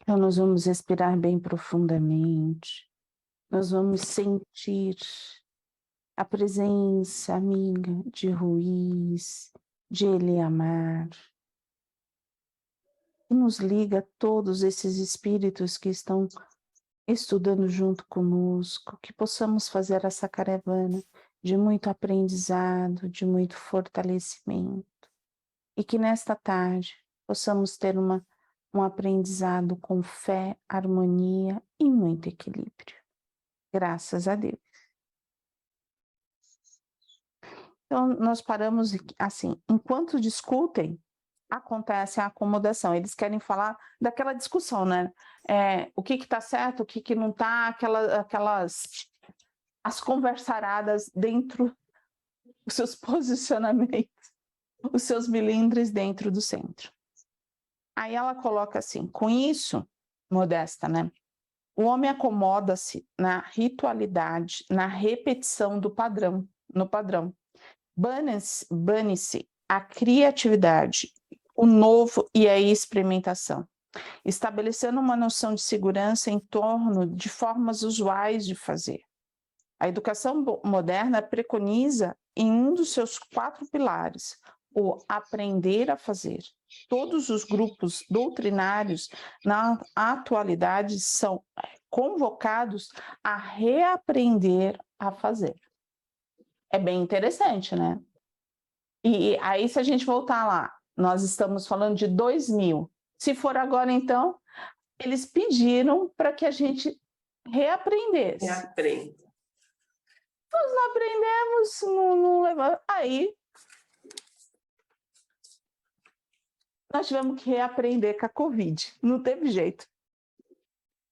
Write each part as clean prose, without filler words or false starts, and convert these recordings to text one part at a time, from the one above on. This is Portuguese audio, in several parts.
Então, nós vamos respirar bem profundamente. Nós vamos sentir a presença amiga de Ruiz, de Eliamar, que nos liga a todos esses espíritos que estão estudando junto conosco, que possamos fazer essa caravana de muito aprendizado, de muito fortalecimento, e que nesta tarde possamos ter um aprendizado com fé, harmonia e muito equilíbrio. Graças a Deus. Então, nós paramos assim, enquanto discutem, acontece a acomodação. Eles querem falar daquela discussão, né? O que está certo, o que não está, as conversaradas dentro dos seus posicionamentos, os seus milindres dentro do centro. Aí ela coloca assim, com isso, Modesta, né? O homem acomoda-se na ritualidade, na repetição do padrão, no padrão. Bane-se a criatividade, o novo e a experimentação, estabelecendo uma noção de segurança em torno de formas usuais de fazer. A educação moderna preconiza em um dos seus 4 pilares, o aprender a fazer. Todos os grupos doutrinários na atualidade são convocados a reaprender a fazer. É bem interessante, né? E aí, se a gente voltar lá, nós estamos falando de 2000. Se for agora, então, eles pediram para que a gente reaprendesse. Reaprenda. Nós não aprendemos, não levamos. Aí, nós tivemos que reaprender com a Covid. Não teve jeito.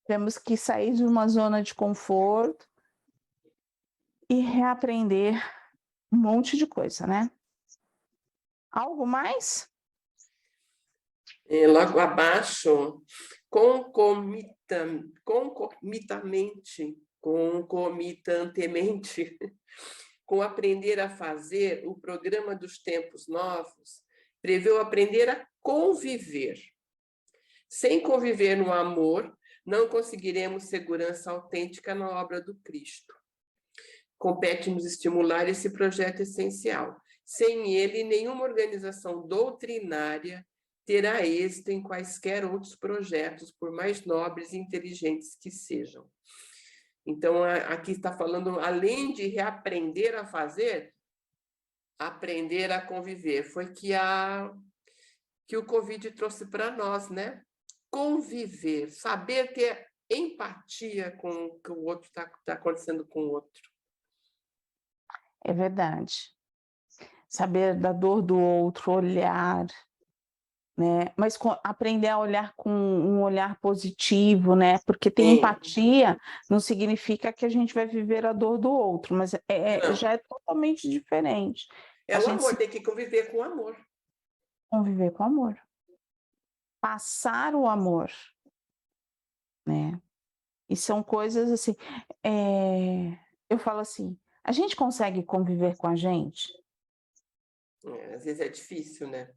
Temos que sair de uma zona de conforto e reaprender um monte de coisa, né? Algo mais? Logo abaixo, concomitantemente, com aprender a fazer, o programa dos tempos novos prevê o aprender a conviver. Sem conviver no amor, não conseguiremos segurança autêntica na obra do Cristo. Compete-nos estimular esse projeto essencial. Sem ele, nenhuma organização doutrinária terá êxito em quaisquer outros projetos, por mais nobres e inteligentes que sejam. Então, aqui está falando, além de reaprender a fazer, aprender a conviver. Foi que o Covid trouxe para nós, né? Conviver, saber ter empatia com o que o outro está acontecendo com o outro. É verdade. Saber da dor do outro, olhar, né? Mas aprender a olhar com um olhar positivo, né? Porque ter empatia não significa que a gente vai viver a dor do outro, mas já é totalmente diferente. É o amor, tem que conviver com o amor. Conviver com o amor. Passar o amor, né? E são coisas assim, eu falo assim, a gente consegue conviver com a gente? Às vezes é difícil, né?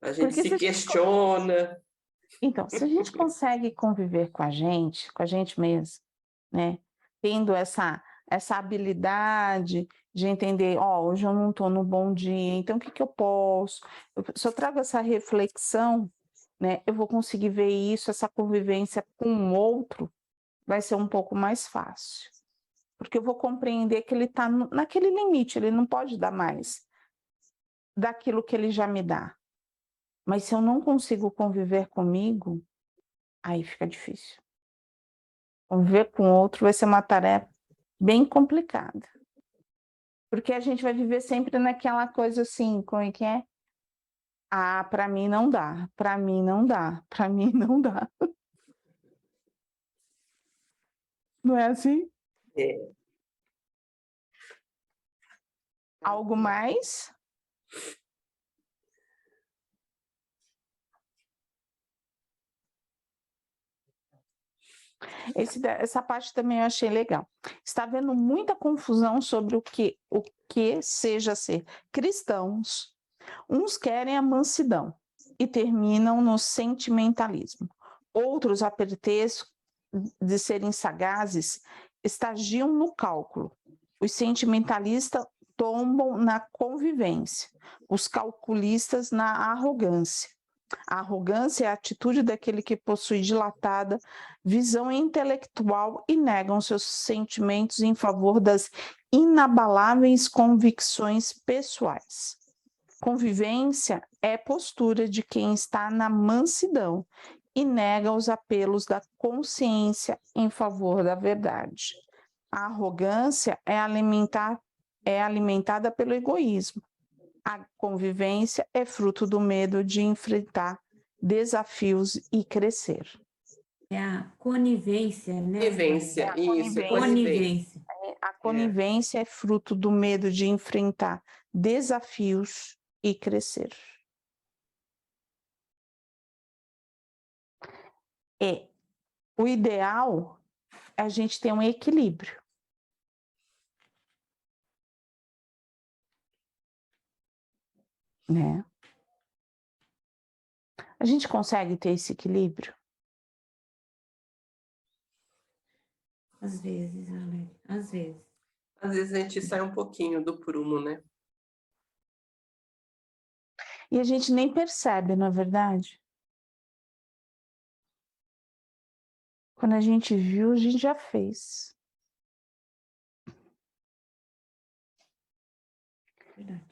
A gente Porque se questiona. Então, se a gente consegue conviver com a gente mesmo, né? Tendo essa habilidade de entender, hoje eu não estou no bom dia, então o que eu posso? Se eu trago essa reflexão, né, eu vou conseguir ver isso, essa convivência com o outro, vai ser um pouco mais fácil. Porque eu vou compreender que ele está naquele limite, ele não pode dar mais daquilo que ele já me dá. Mas se eu não consigo conviver comigo, aí fica difícil. Conviver com o outro vai ser uma tarefa bem complicada. Porque a gente vai viver sempre naquela coisa assim, como é que é? Ah, para mim não dá, para mim não dá, para mim não dá. Não é assim? É. Algo mais? Essa parte também eu achei legal. Está havendo muita confusão sobre o que seja ser cristãos. Uns querem a mansidão, e terminam no sentimentalismo. Outros, a pretexto de serem sagazes, estagiam no cálculo. Os sentimentalistas tombam na convivência, os calculistas na arrogância. A arrogância é a atitude daquele que possui dilatada visão intelectual e negam seus sentimentos em favor das inabaláveis convicções pessoais. Convivência é postura de quem está na mansidão e nega os apelos da consciência em favor da verdade. A arrogância é alimentada pelo egoísmo. A convivência é fruto do medo de enfrentar desafios e crescer. É a conivência, né? Conivência, isso, conivência. Conivência. A conivência é fruto do medo de enfrentar desafios e crescer. O ideal é a gente ter um equilíbrio. Né? A gente consegue ter esse equilíbrio? Às vezes, Arlete, às vezes. Às vezes a gente sai um pouquinho do prumo, né? E a gente nem percebe, na verdade. Quando a gente viu, a gente já fez. Verdade.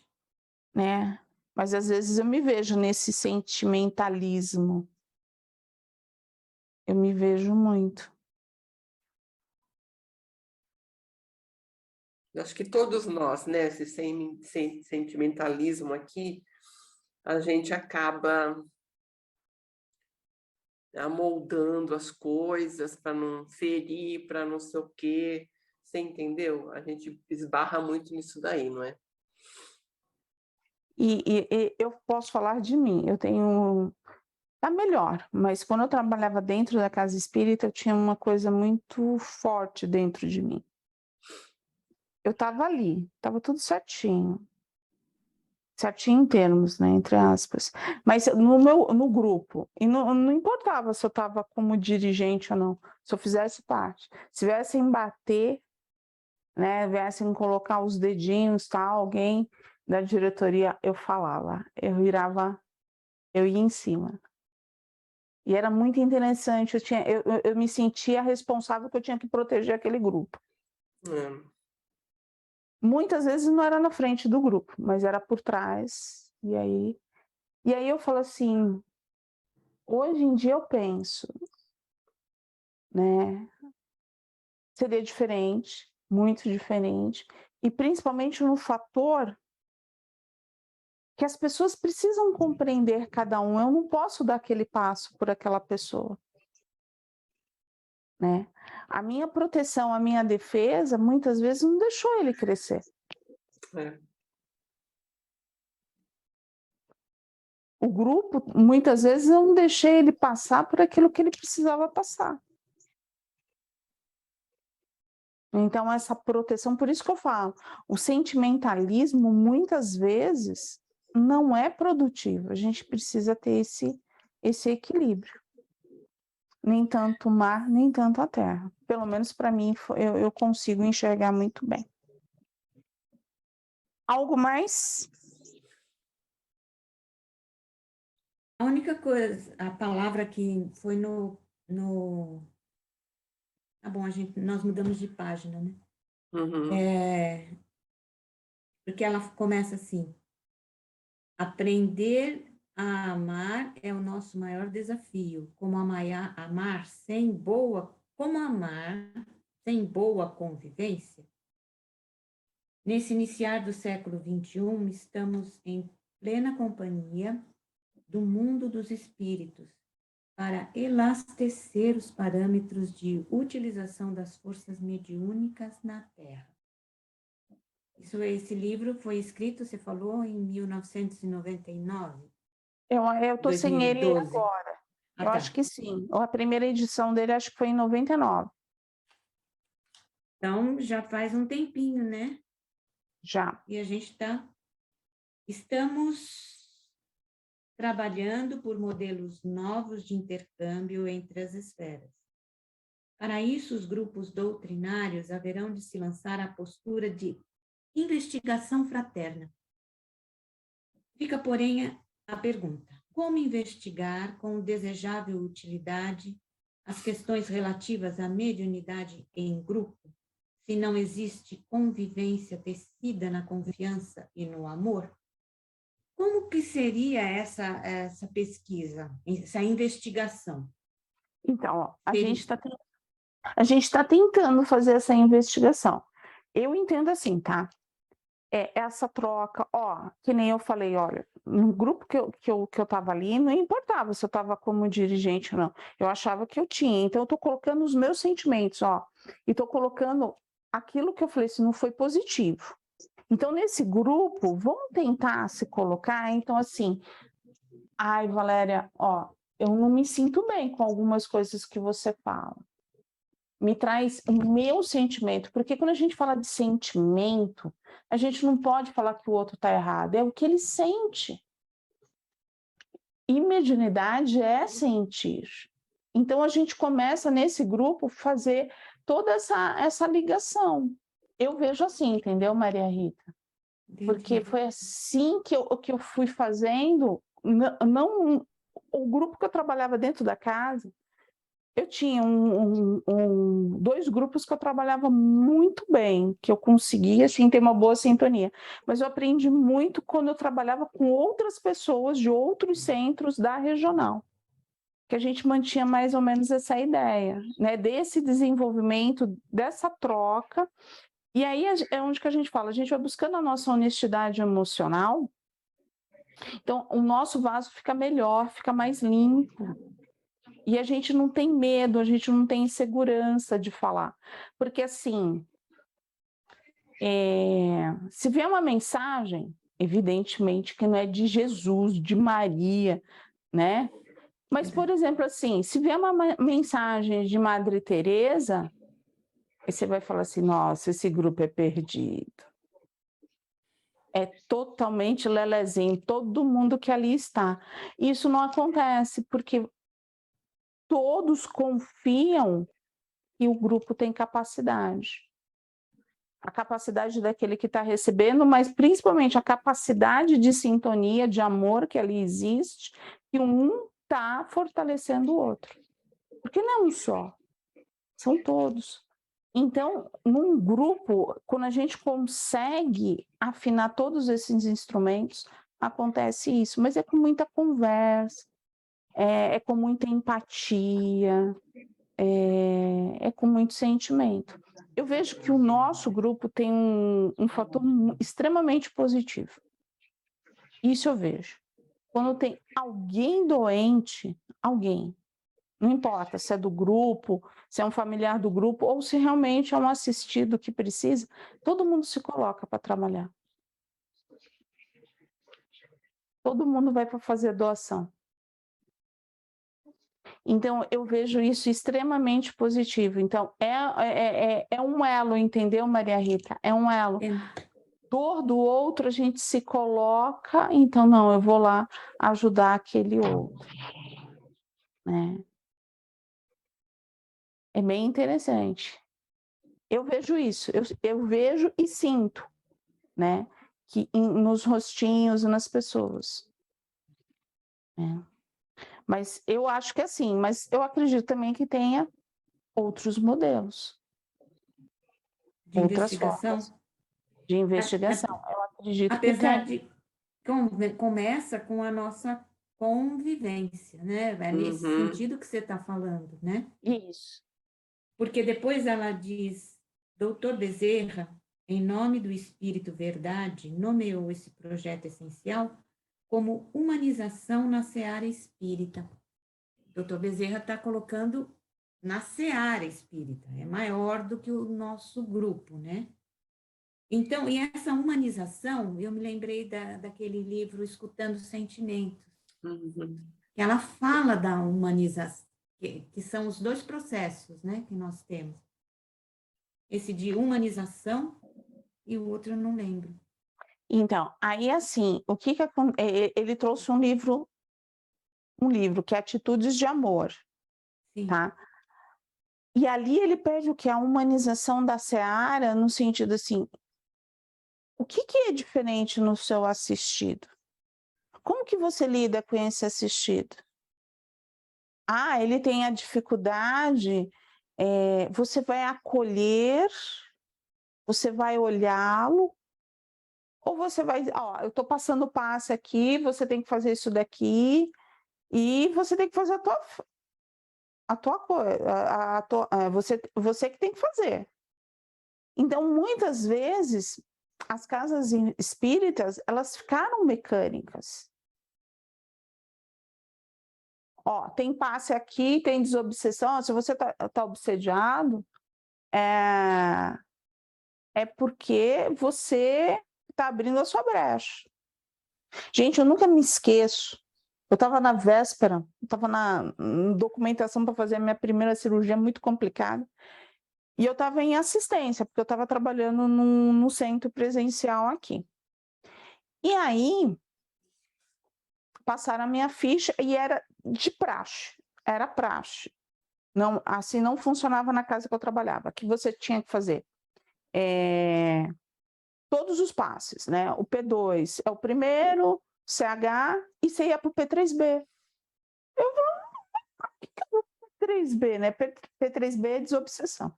Né? Mas às vezes eu me vejo nesse sentimentalismo. Eu me vejo muito. Acho que todos nós, né? Esse sentimentalismo aqui, a gente acaba amoldando as coisas para não ferir, para não sei o quê. Você entendeu? A gente esbarra muito nisso daí, não é? E eu posso falar de mim. Eu tenho... Tá melhor, mas quando eu trabalhava dentro da casa espírita, eu tinha uma coisa muito forte dentro de mim. Eu estava ali, estava tudo certinho. Certinho em termos, né, entre aspas. Mas no grupo, e não importava se eu estava como dirigente ou não, se eu fizesse parte. Se viessem bater, né, viessem colocar os dedinhos, tal, alguém da diretoria, eu falava, eu ia em cima. E era muito interessante, eu me sentia responsável que eu tinha que proteger aquele grupo. Muitas vezes não era na frente do grupo, mas era por trás. E aí eu falo assim, hoje em dia eu penso, né? Seria diferente, muito diferente, e principalmente no fator que as pessoas precisam compreender cada um. Eu não posso dar aquele passo por aquela pessoa. Né? A minha proteção, a minha defesa, muitas vezes não deixou ele crescer. O grupo, muitas vezes, eu não deixei ele passar por aquilo que ele precisava passar. Então, essa proteção, por isso que eu falo, o sentimentalismo, muitas vezes, não é produtivo. A gente precisa ter esse equilíbrio. Nem tanto o mar, nem tanto a terra. Pelo menos para mim, eu consigo enxergar muito bem. Algo mais? A única coisa, a palavra que foi no... Tá bom, nós mudamos de página, né? Uhum. Porque ela começa assim: aprender a amar é o nosso maior desafio. Como amar sem boa convivência? Nesse iniciar do século XXI, estamos em plena companhia do mundo dos espíritos para elastecer os parâmetros de utilização das forças mediúnicas na Terra. Esse livro foi escrito, você falou, em 1999? Eu estou sem ele agora. Eu acho que sim. A primeira edição dele acho que foi em 99. Então, já faz um tempinho, né? Já. E a gente estamos trabalhando por modelos novos de intercâmbio entre as esferas. Para isso, os grupos doutrinários haverão de se lançar à postura de investigação fraterna. Fica, porém, a pergunta: como investigar com desejável utilidade as questões relativas à mediunidade em grupo, se não existe convivência tecida na confiança e no amor? Como que seria essa pesquisa, essa investigação? Então, ó, a gente está tentando fazer essa investigação. Eu entendo assim, tá? Essa troca, ó, que nem eu falei, olha, no grupo que eu estava ali, não importava se eu estava como dirigente ou não, eu achava que eu tinha, então eu estou colocando os meus sentimentos, ó, e estou colocando aquilo que eu falei, se não foi positivo. Então, nesse grupo, vamos tentar se colocar, então assim, ai, Valéria, ó, eu não me sinto bem com algumas coisas que você fala. Me traz o meu sentimento, porque quando a gente fala de sentimento, a gente não pode falar que o outro está errado, é o que ele sente. E mediunidade é sentir. Então a gente começa nesse grupo fazer toda essa ligação. Eu vejo assim, entendeu, Maria Rita? Porque foi assim que eu fui fazendo, não o grupo que eu trabalhava dentro da casa, eu tinha dois grupos que eu trabalhava muito bem, que eu conseguia assim, ter uma boa sintonia. Mas eu aprendi muito quando eu trabalhava com outras pessoas de outros centros da regional, que a gente mantinha mais ou menos essa ideia, né? Desse desenvolvimento, dessa troca. E aí é onde que a gente fala, a gente vai buscando a nossa honestidade emocional, então o nosso vaso fica melhor, fica mais limpo. E a gente não tem medo, a gente não tem insegurança de falar. Porque, assim, se vier uma mensagem, evidentemente que não é de Jesus, de Maria, né? Mas, por exemplo, assim, se vier uma mensagem de Madre Teresa, aí você vai falar assim, nossa, esse grupo é perdido. É totalmente lelezinho, todo mundo que ali está. Isso não acontece, porque todos confiam que o grupo tem capacidade. A capacidade daquele que está recebendo, mas principalmente a capacidade de sintonia, de amor que ali existe, que um está fortalecendo o outro. Porque não é um só, são todos. Então, num grupo, quando a gente consegue afinar todos esses instrumentos, acontece isso, mas é com muita conversa, é com muita empatia, é com muito sentimento. Eu vejo que o nosso grupo tem um fator extremamente positivo. Isso eu vejo. Quando tem alguém doente, alguém, não importa se é do grupo, se é um familiar do grupo, ou se realmente é um assistido que precisa, todo mundo se coloca para trabalhar. Todo mundo vai para fazer doação. Então, eu vejo isso extremamente positivo. Então, é um elo, entendeu, Maria Rita? É um elo. Dor do outro, a gente se coloca, então, não, eu vou lá ajudar aquele outro. Né? É bem interessante. Eu vejo isso, eu vejo e sinto, né? Que nos rostinhos e nas pessoas. Né? Mas eu acho que é assim, mas eu acredito também que tenha outros modelos. De investigação? De investigação. Eu acredito apesar que de começa com a nossa convivência, né? É nesse sentido que você está falando, né? Isso. Porque depois ela diz, doutor Bezerra, em nome do Espírito Verdade, nomeou esse projeto essencial como humanização na seara espírita. Doutor Bezerra está colocando na seara espírita, é maior do que o nosso grupo, né? Então, e essa humanização, eu me lembrei daquele livro Escutando Sentimentos, que ela fala da humanização, que são os dois processos, né, que nós temos. Esse de humanização e o outro eu não lembro. Então, aí assim, ele trouxe um livro um livro que é Atitudes de Amor, Sim. tá? E ali ele pede o quê? A humanização da seara, no sentido assim, o que é diferente no seu assistido? Como que você lida com esse assistido? Ah, ele tem a dificuldade, você vai acolher, você vai olhá-lo, ou você vai, ó, eu estou passando o passe aqui, você tem que fazer isso daqui, e você tem que fazer a tua coisa, você que tem que fazer. Então, muitas vezes, as casas espíritas, elas ficaram mecânicas. Ó, tem passe aqui, tem desobsessão, se você tá obsediado, é porque você está abrindo a sua brecha. Gente, eu nunca me esqueço, eu estava na véspera, estava na documentação para fazer a minha primeira cirurgia muito complicada, e eu estava em assistência, porque eu estava trabalhando no centro presencial aqui. E aí, passaram a minha ficha e era de praxe, era praxe. Não, assim não funcionava na casa que eu trabalhava, que você tinha que fazer todos os passes, né? O P2 é o primeiro, CH, e você ia para o P3B. Eu falei, o que é o P3B, né? P3B é desobsessão.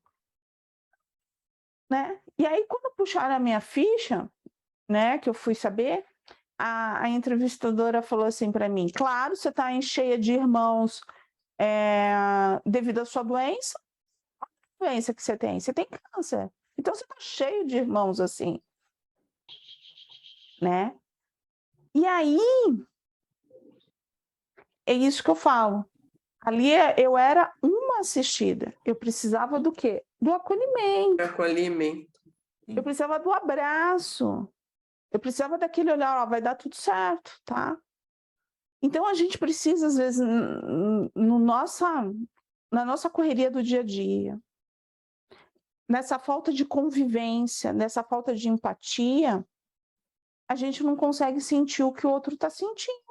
Né? E aí, quando puxaram a minha ficha, né, que eu fui saber, a entrevistadora falou assim para mim, claro, você está cheia de irmãos devido à sua doença, qual a doença que você tem? Você tem câncer. Então, você está cheio de irmãos assim. Né? E aí, é isso que eu falo. Ali eu era uma assistida. Eu precisava do quê? Do acolhimento. Acolhimento. Eu precisava do abraço. Eu precisava daquele olhar, ó, vai dar tudo certo, tá? Então a gente precisa, às vezes, na nossa correria do dia a dia, nessa falta de convivência, nessa falta de empatia, a gente não consegue sentir o que o outro está sentindo.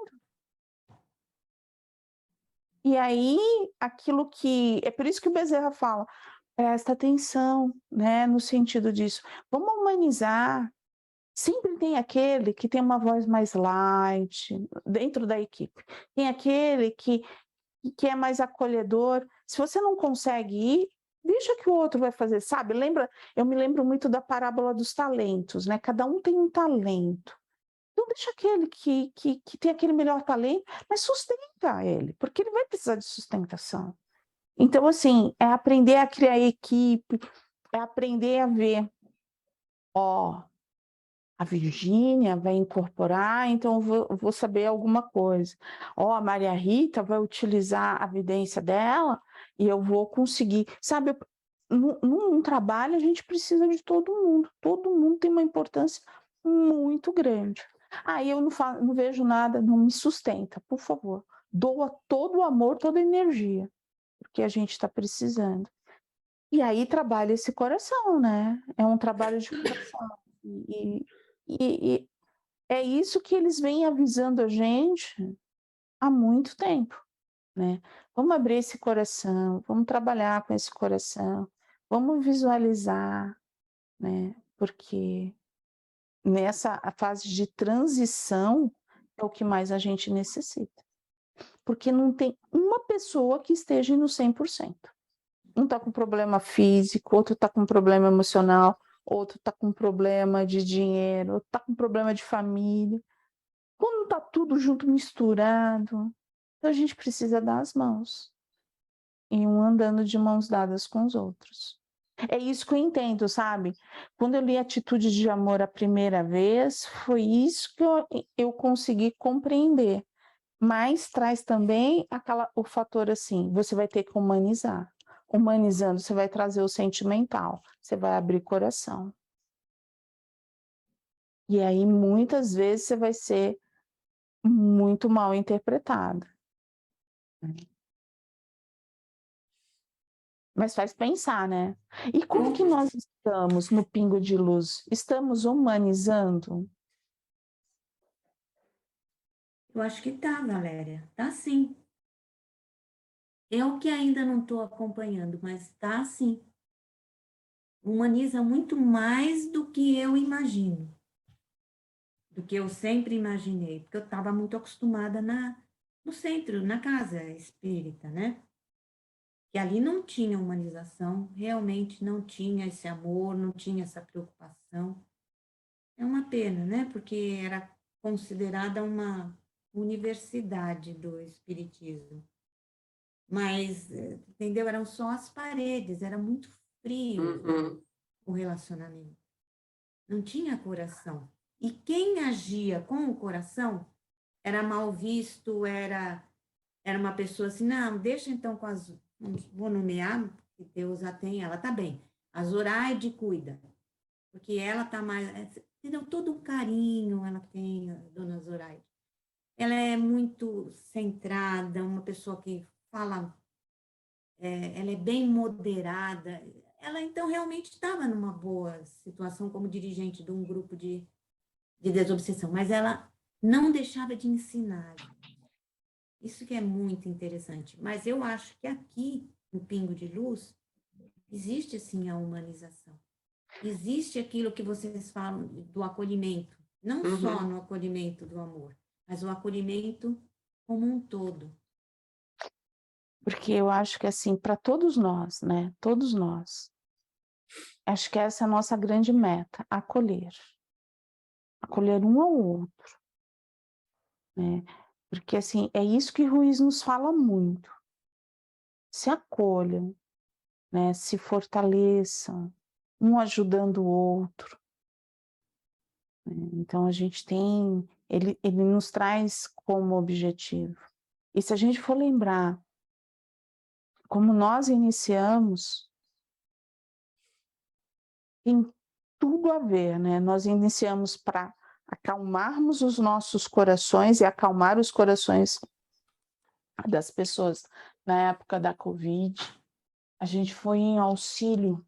E aí, aquilo que... É por isso que o Bezerra fala, presta atenção, né, no sentido disso. Vamos humanizar. Sempre tem aquele que tem uma voz mais light dentro da equipe. Tem aquele que é mais acolhedor. Se você não consegue ir, deixa que o outro vai fazer, sabe? Eu me lembro muito da parábola dos talentos, né? Cada um tem um talento. Então deixa aquele que tem aquele melhor talento, mas sustenta ele, porque ele vai precisar de sustentação. Então, assim, é aprender a criar equipe, é aprender a ver, ó, a Virgínia vai incorporar, então eu vou saber alguma coisa. Ó, a Maria Rita vai utilizar a vidência dela e eu vou conseguir. Sabe, num trabalho a gente precisa de todo mundo tem uma importância muito grande. Aí eu não vejo nada, não me sustenta, por favor. Doa todo o amor, toda a energia, porque a gente está precisando. E aí trabalha esse coração, né? É um trabalho de coração. E é isso que eles vêm avisando a gente há muito tempo, né? Vamos abrir esse coração, vamos trabalhar com esse coração, vamos visualizar, né? Porque nessa fase de transição é o que mais a gente necessita. Porque não tem uma pessoa que esteja no 100%. Um está com problema físico, outro está com problema emocional, outro está com problema de dinheiro, outro está com problema de família. Quando está tudo junto, misturado, então a gente precisa dar as mãos. E um andando de mãos dadas com os outros. É isso que eu entendo, sabe? Quando eu li Atitude de Amor a primeira vez, foi isso que eu consegui compreender. Mas traz também o fator assim, você vai ter que humanizar. Humanizando, você vai trazer o sentimental, você vai abrir coração. E aí, muitas vezes, você vai ser muito mal interpretado. Mas faz pensar, né? E como que nós estamos no Pingo de Luz? Estamos humanizando? Eu acho que tá, Valéria. Tá sim. É o que ainda não estou acompanhando, mas está assim. Humaniza muito mais do que eu imagino, do que eu sempre imaginei, porque eu estava muito acostumada no centro, na casa espírita, né? Que ali não tinha humanização, realmente não tinha esse amor, não tinha essa preocupação. É uma pena, né? Porque era considerada uma universidade do espiritismo. Mas, entendeu? Eram só as paredes, era muito frio Uhum. o relacionamento. Não tinha coração. E quem agia com o coração era mal visto, era uma pessoa assim, não, deixa então com as. Vou nomear, que Deus a tem, ela tá bem. A Zoraide cuida, porque ela tá mais. Entendeu? Todo o carinho ela tem, a dona Zoraide. Ela é muito centrada, uma pessoa que fala, ela é bem moderada. Ela então realmente estava numa boa situação como dirigente de um grupo de desobsessão, mas ela não deixava de ensinar. Isso que é muito interessante. Mas eu acho que aqui, no Pingo de Luz, existe sim a humanização. Existe aquilo que vocês falam do acolhimento, não só Uhum. no acolhimento do amor, mas o acolhimento como um todo. Porque eu acho que, assim, para todos nós, né, todos nós, acho que essa é a nossa grande meta, acolher. Acolher um ao outro, né, porque, assim, é isso que Ruiz nos fala muito. Se acolham, né, se fortaleçam, um ajudando o outro, né, então a gente tem ele nos traz como objetivo. E se a gente for lembrar como nós iniciamos, tem tudo a ver, né, nós iniciamos para acalmarmos os nossos corações e acalmar os corações das pessoas na época da Covid. A gente foi em auxílio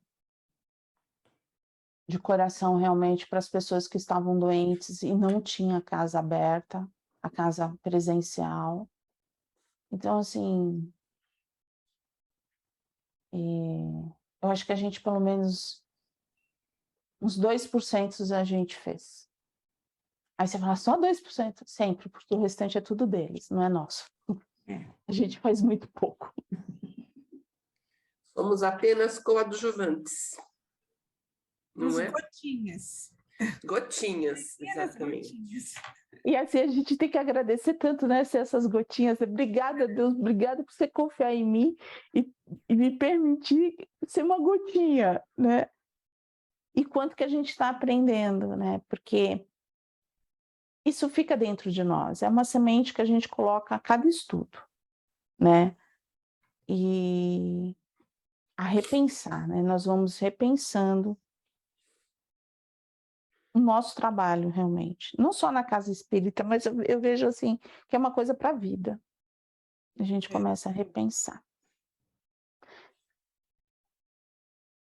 de coração realmente para as pessoas que estavam doentes e não tinha casa aberta, a casa presencial. Então, assim, eu acho que a gente pelo menos uns 2% a gente fez. Aí você fala, só 2%? Sempre, porque o restante é tudo deles, não é nosso. É. A gente faz muito pouco. Somos apenas coadjuvantes, não Uns é? gotinhas. Gotinhas, Pequenas exatamente. gotinhas. E assim, a gente tem que agradecer tanto, né, ser essas gotinhas. Obrigada, Deus, obrigada por você confiar em mim e me permitir ser uma gotinha, né? E quanto que a gente está aprendendo, né? Porque isso fica dentro de nós, é uma semente que a gente coloca a cada estudo, né? E a repensar, né? Nós vamos repensando o nosso trabalho, realmente. Não só na casa espírita, mas eu vejo assim que é uma coisa para a vida. A gente começa a repensar.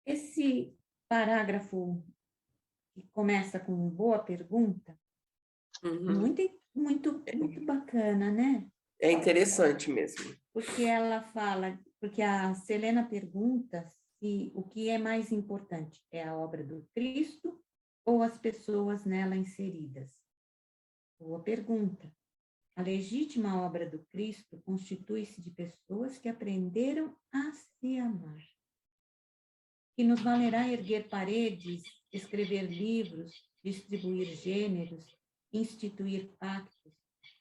Esse parágrafo que começa com boa pergunta, Uhum. muito bacana, né? É interessante mesmo. Porque ela fala, porque a Selena pergunta se o que é mais importante é a obra do Cristo ou as pessoas nela inseridas. Boa pergunta. A legítima obra do Cristo constitui-se de pessoas que aprenderam a se amar. Que nos valerá erguer paredes, escrever livros, distribuir gêneros, instituir pactos,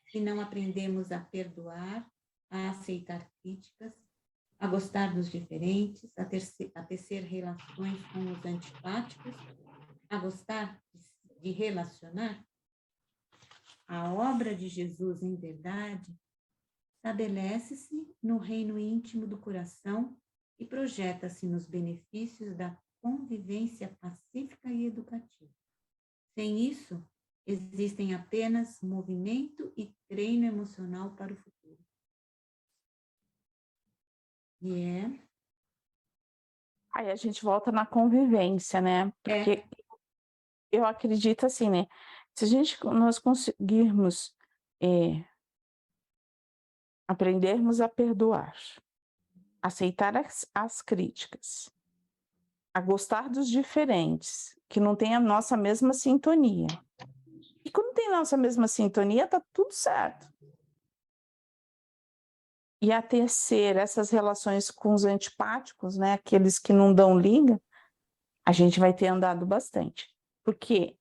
se não aprendemos a perdoar, a aceitar críticas, a gostar dos diferentes, a tecer relações com os antipáticos, a gostar de relacionar? A obra de Jesus, em verdade, estabelece-se no reino íntimo do coração e projeta-se nos benefícios da convivência pacífica e educativa. Sem isso, existem apenas movimento e treino emocional para o futuro. Aí a gente volta na convivência, né? Porque eu acredito assim, né? Se nós conseguirmos aprendermos a perdoar, aceitar as críticas, a gostar dos diferentes, que não tem a nossa mesma sintonia. E quando tem a nossa mesma sintonia, tá tudo certo. E a tecer essas relações com os antipáticos, né, aqueles que não dão liga, a gente vai ter andado bastante. Porque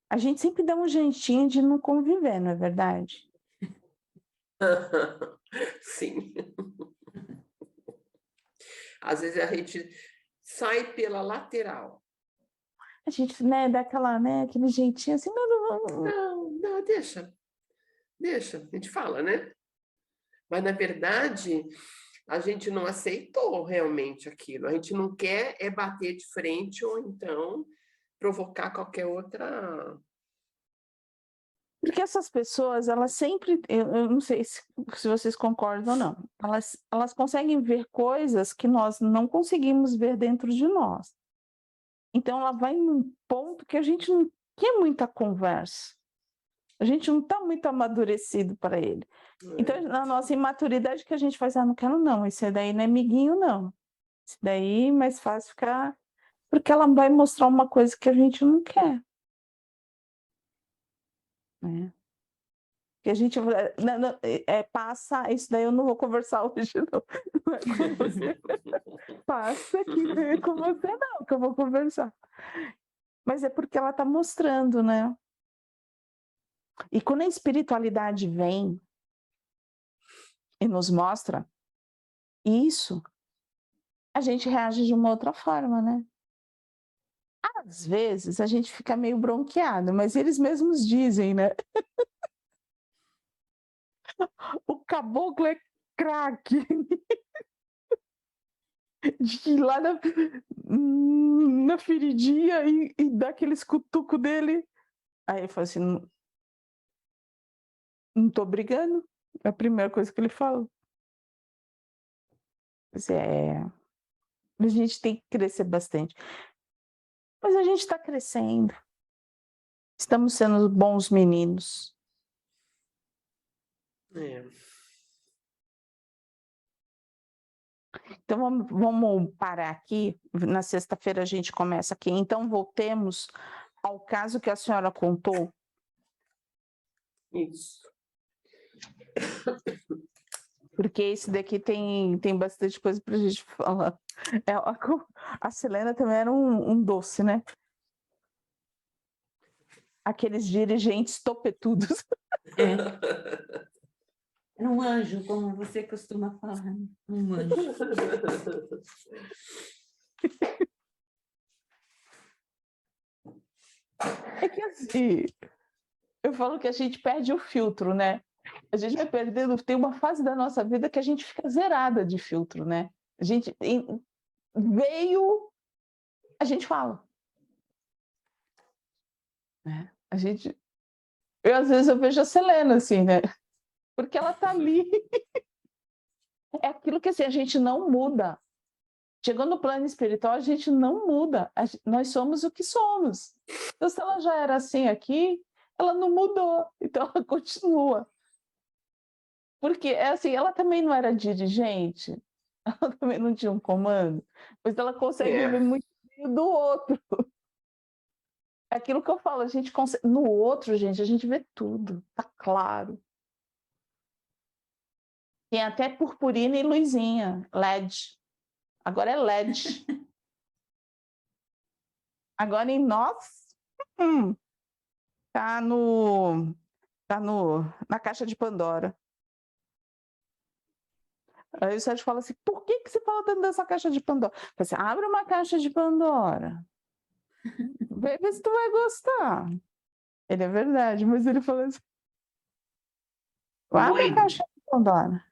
a gente sempre dá um jeitinho de não conviver, não é verdade? Sim. Às vezes a gente sai pela lateral. A gente, né, dá aquela, né, aquele jeitinho assim, Não, deixa. A gente fala, né? Mas, na verdade, a gente não aceitou realmente aquilo. A gente não quer é bater de frente ou então provocar qualquer outra... Porque essas pessoas, elas sempre, eu não sei se vocês concordam ou não, elas conseguem ver coisas que nós não conseguimos ver dentro de nós. Então, ela vai num ponto que a gente não quer muita conversa. A gente não está muito amadurecido para ele. Então, na nossa imaturidade, que a gente faz, não quero não, esse daí não é amiguinho, não. Esse daí é mais fácil ficar... Porque ela vai mostrar uma coisa que a gente não quer. Né? Que a gente passa, isso daí eu não vou conversar hoje, não. Não é com você. Passa aqui, não é com você, não, que eu vou conversar. Mas é porque ela está mostrando, né? E quando a espiritualidade vem e nos mostra isso, a gente reage de uma outra forma, né? Às vezes a gente fica meio bronqueado, mas eles mesmos dizem, né? O caboclo é craque. De ir lá na feridinha e dar aqueles cutucos dele. Aí eu falo assim, não tô brigando. É a primeira coisa que ele fala. A gente tem que crescer bastante. Mas a gente está crescendo. Estamos sendo bons meninos. É. Então vamos parar aqui. Na sexta-feira a gente começa aqui. Então voltemos ao caso que a senhora contou. Isso. Porque esse daqui tem bastante coisa para a gente falar. A Selena também era um doce, né? Aqueles dirigentes topetudos. Era um anjo, como você costuma falar, né? Um anjo. É que assim, eu falo que a gente perde o filtro, né? A gente vai perdendo, tem uma fase da nossa vida que a gente fica zerada de filtro, né? A gente veio, a gente fala. Né? Às vezes eu vejo a Selena assim, né? Porque ela tá ali. É aquilo que assim, a gente não muda. Chegando no plano espiritual, a gente não muda. Nós somos o que somos. Então, se ela já era assim aqui, ela não mudou. Então, ela continua. Porque, é assim, ela também não era dirigente. Ela também não tinha um comando. Mas ela consegue ver muito do outro. É aquilo que eu falo, a gente consegue... No outro, gente, a gente vê tudo. Tá claro. Tem até purpurina e luzinha, LED. Agora é LED. Agora em nós, tá na caixa de Pandora. Aí o Sérgio fala assim, por que você fala dentro dessa caixa de Pandora? Eu falo assim, abre uma caixa de Pandora. Vê se tu vai gostar. Ele é verdade, mas ele fala assim, abre a caixa de Pandora.